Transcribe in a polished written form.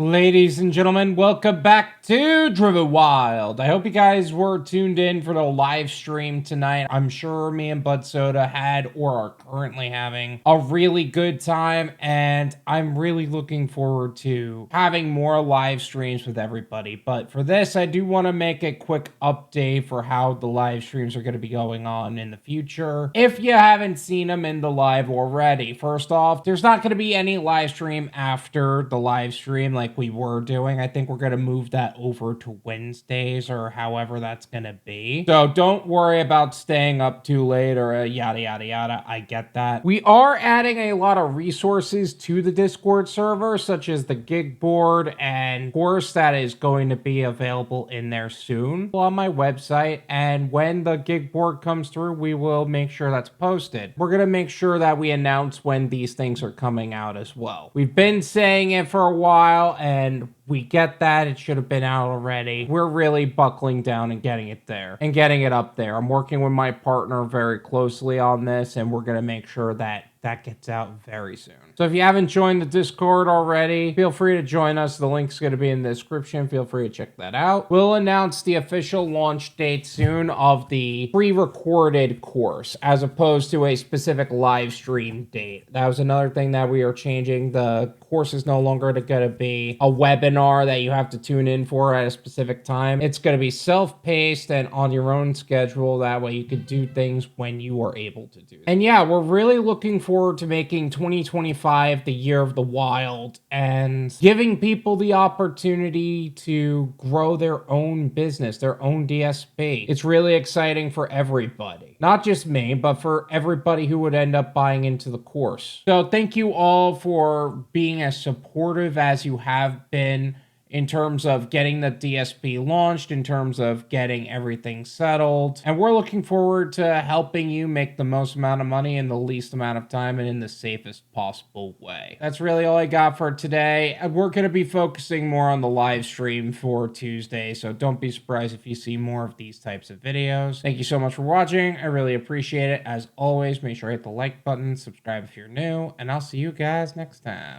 Ladies and gentlemen, welcome back to Driven Wyld. I hope you guys were tuned in for the live stream tonight. I'm sure me and Bud Soda had or are currently having a really good time, and I'm really looking forward to having more live streams with everybody. But for this, I do want to make a quick update for how the live streams are going to be going on in the future. If you haven't seen them in the live already, first off, there's not going to be any live stream after the live stream like we were doing. I think we're going to move that over to Wednesdays or however that's going to be. So don't worry about staying up too late or yada, yada, yada. I get that. We are adding a lot of resources to the Discord server, such as the gig board and course that is going to be available in there soon on my website. And when the gig board comes through, we will make sure that's posted. We're going to make sure that we announce when these things are coming out as well. We've been saying it for a while, and we get that. It should have been out already. We're really buckling down and getting it there and getting it up there. I'm working with my partner very closely on this, and we're going to make sure that that gets out very soon. So if you haven't joined the Discord already, feel free to join us. The link's going to be in the description. Feel free to check that out. We'll announce the official launch date soon of the pre-recorded course as opposed to a specific live stream date. That was another thing that we are changing. The course is no longer going to be a webinar that you have to tune in for at a specific time. It's going to be self-paced and on your own schedule. That way you could do things when you are able to do them. And yeah, we're really looking forward to making 2025 the year of the wild and giving people the opportunity to grow their own business, their own DSP. It's really exciting for everybody, not just me, but for everybody who would end up buying into the course. So thank you all for being as supportive as you have been in terms of getting the DSP launched, in terms of getting everything settled. And we're looking forward to helping you make the most amount of money in the least amount of time and in the safest possible way. That's really all I got for today. We're going to be focusing more on the live stream for Tuesday, so don't be surprised if you see more of these types of videos. Thank you so much for watching. I really appreciate it. As always, make sure to hit the like button, subscribe if you're new, and I'll see you guys next time.